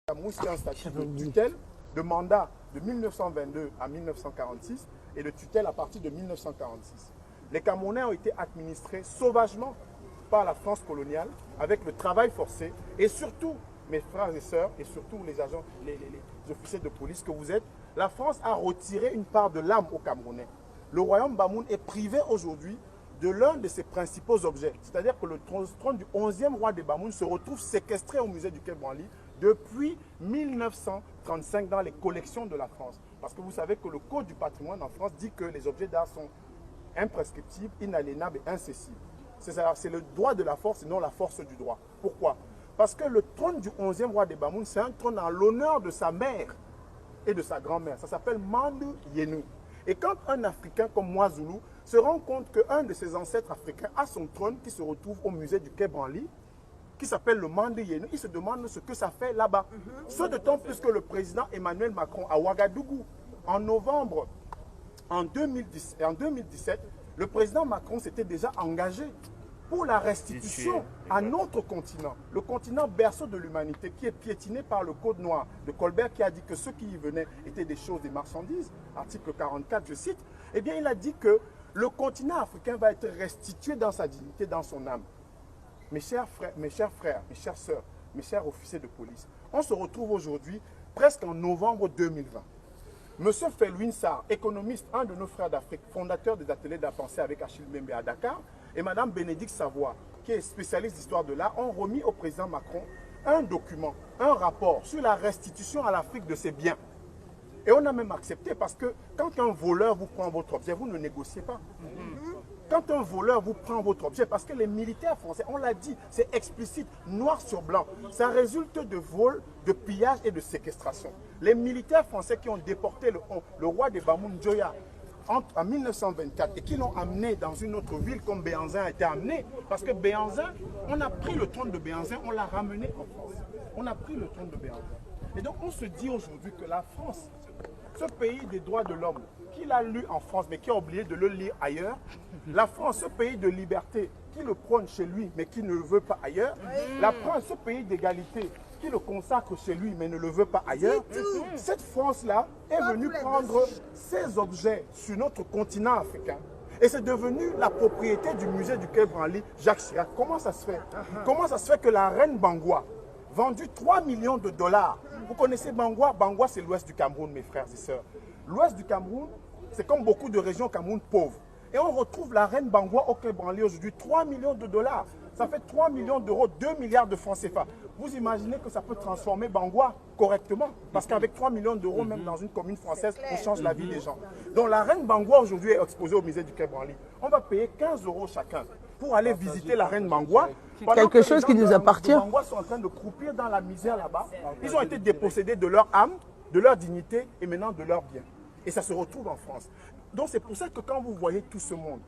Cameroun, c'est un statut de tutelle, de mandat de 1922 à 1946 et de tutelle à partir de 1946. Les Camerounais ont été administrés sauvagement par la France coloniale avec le travail forcé et surtout, mes frères et sœurs, et surtout les agents, les officiers de police que vous êtes, la France a retiré une part de l'âme aux Camerounais. Le royaume Bamoun est privé aujourd'hui de l'un de ses principaux objets. C'est-à-dire que le trône du 11e roi des Bamoun se retrouve séquestré au musée du Quai Branly depuis 1935 dans les collections de la France. Parce que vous savez que le Code du patrimoine en France dit que les objets d'art sont imprescriptibles, inaliénables et incessibles. C'est le droit de la force et non la force du droit. Pourquoi? Parce que le trône du 11e roi des Bamoun, c'est un trône en l'honneur de sa mère et de sa grand-mère. Ça s'appelle Mandou Yenou. Et quand un Africain comme moi, Zoulou, se rend compte qu'un de ses ancêtres africains a son trône qui se retrouve au musée du Quai Branly, qui s'appelle le Mandou Yenou, il se demande ce que ça fait là-bas. Ce d'autant plus que le président Emmanuel Macron à Ouagadougou, en novembre en 2017, le président Macron s'était déjà engagé pour la restitution à notre continent, le continent berceau de l'humanité qui est piétiné par le Code noir de Colbert qui a dit que ceux qui y venaient étaient des choses, des marchandises, article 44, je cite, eh bien il a dit que le continent africain va être restitué dans sa dignité, dans son âme. Mes chers frères, mes chères sœurs, mes chers officiers de police, on se retrouve aujourd'hui presque en novembre 2020. Monsieur Felwine Sarr, économiste, un de nos frères d'Afrique, fondateur des ateliers de la pensée avec Achille Mbembe à Dakar, et Madame Bénédicte Savoie, qui est spécialiste d'histoire de l'art, ont remis au président Macron un document, un rapport sur la restitution à l'Afrique de ses biens. Et on a même accepté parce que quand un voleur vous prend votre objet, vous ne négociez pas. Quand un voleur vous prend votre objet, parce que les militaires français, on l'a dit, c'est explicite, noir sur blanc, ça résulte de vols, de pillages et de séquestration. Les militaires français qui ont déporté le roi des Bamoun Djoya en 1924 et qui l'ont amené dans une autre ville comme Béhanzin a été amené, parce que Béhanzin, on a pris le trône de Béhanzin, on l'a ramené en France. On a pris le trône de Béhanzin. Et donc on se dit aujourd'hui que la France, ce pays des droits de l'homme, qu'il a lu en France mais qui a oublié de le lire ailleurs, la France, ce pays de liberté, qui le prône chez lui mais qui ne le veut pas ailleurs, la France, ce pays d'égalité, qui le consacre chez lui mais ne le veut pas ailleurs, cette France-là est venue prendre ces objets sur notre continent africain et c'est devenu la propriété du musée du Quai Branly, Jacques Chirac. Comment ça se fait? Comment ça se fait que la reine Bangwa, vendue 3 millions de dollars, vous connaissez Bangwa? Bangwa, c'est l'ouest du Cameroun, mes frères et sœurs. L'ouest du Cameroun, c'est comme beaucoup de régions Cameroun pauvres. Et on retrouve la reine Bangwa au Quai Branly aujourd'hui, 3 millions de dollars. Ça fait 3 millions d'euros, 2 milliards de francs CFA. Vous imaginez que ça peut transformer Bangwa correctement? Parce qu'avec 3 millions d'euros, même dans une commune française, on change la vie des gens. Donc la reine Bangwa aujourd'hui est exposée au musée du Quai Branly. On va payer 15 € chacun pour aller visiter la reine Bangwa. Quelque chose qui nous appartient. Les Bangwa sont en train de croupir dans la misère là-bas. Ils ont été dépossédés de leur âme, de leur dignité et maintenant de leurs biens. Et ça se retrouve en France. Donc c'est pour ça que quand vous voyez tout ce monde,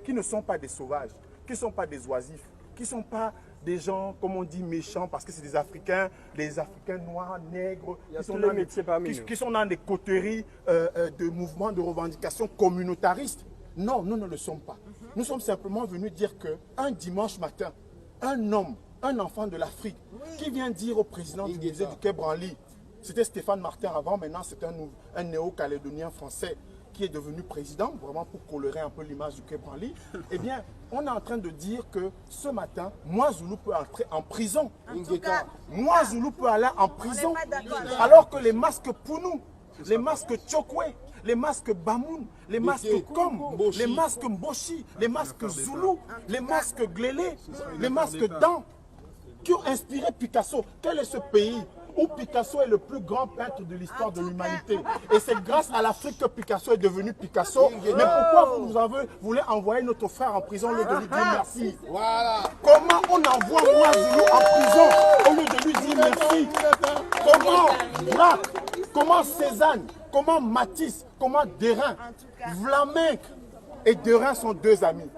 qui ne sont pas des sauvages, qui ne sont pas des oisifs, qui ne sont pas des gens, comme on dit, méchants, parce que c'est des Africains noirs, nègres, qui sont dans des coteries de mouvements de revendication communautaristes. Non, nous ne le sommes pas. Nous sommes simplement venus dire qu'un dimanche matin, un homme, un enfant de l'Afrique, qui vient dire au président du musée du Quai Branly, c'était Stéphane Martin avant, maintenant c'est un néo-calédonien français qui est devenu président, vraiment pour colorer un peu l'image du Quai Branly, eh bien, on est en train de dire que ce matin, moi, Zoulou peut entrer en prison. Moi, Zoulou peut aller en prison, alors que les masques Pounou, les masques Tchokwe, les masques Bamoun, les masques Kom, les masques Mboshi, les masques Zoulou, les masques Glélé, les masques Dan, qui ont inspiré Picasso. Quel est ce pays où Picasso est le plus grand peintre de l'histoire de l'humanité? Et c'est grâce à l'Afrique que Picasso est devenu Picasso. Mais pourquoi vous voulez envoyer notre frère en prison au lieu de lui dire merci? Comment on envoie moi Zoulou en prison au lieu de lui dire merci? Comment Braque, comment Cézanne, comment Matisse, comment Derain? Vlaminck et Derain sont deux amis.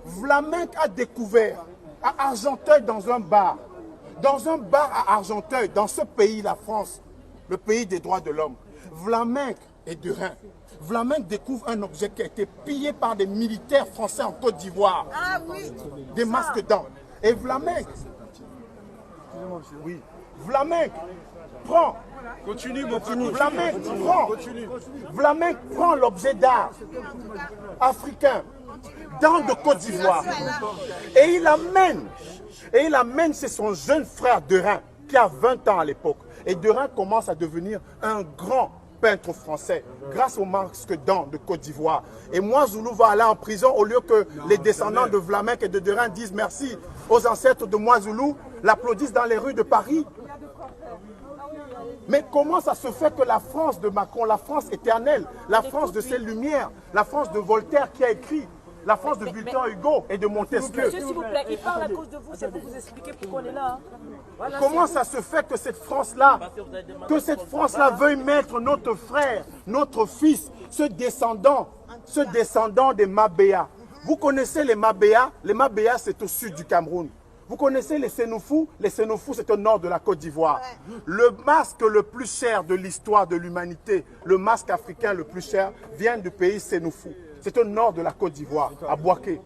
Vlaminck a découvert à Argenteuil dans un bar à Argenteuil, dans ce pays, la France, le pays des droits de l'homme, Vlaminck et Derain. Vlaminck découvre un objet qui a été pillé par des militaires français en Côte d'Ivoire. Des masques dents. Et Vlaminck, oui, Vlaminck prend. Continue, mon frère. Vlaminck prend l'objet d'art africain dans de Côte d'Ivoire. Et il amène, c'est son jeune frère Derain, qui a 20 ans à l'époque. Et Derain commence à devenir un grand peintre français, grâce au masque d'An de Côte d'Ivoire. Et moi, Zoulou va aller en prison au lieu que les descendants de Vlaminck et de Derain disent merci aux ancêtres de moi, Zoulou, l'applaudissent dans les rues de Paris. Mais comment ça se fait que la France de Macron, la France éternelle, la France de ses lumières, la France de Voltaire qui a écrit, la France de Victor Hugo et de Montesquieu. Monsieur, s'il vous plaît, il parle à cause de vous, c'est pour vous expliquer pourquoi on est là. Hein. Voilà, comment ça se fait que cette France-là, veuille mettre notre frère, notre fils, ce descendant des Mabéas. Vous connaissez les Mabéas? Les Mabéas, c'est au sud du Cameroun. Vous connaissez les Sénoufous? Les Sénoufous, c'est au nord de la Côte d'Ivoire. Le masque le plus cher de l'histoire de l'humanité, le masque africain le plus cher, vient du pays Sénoufou. C'est au nord de la Côte d'Ivoire, à Bouaké.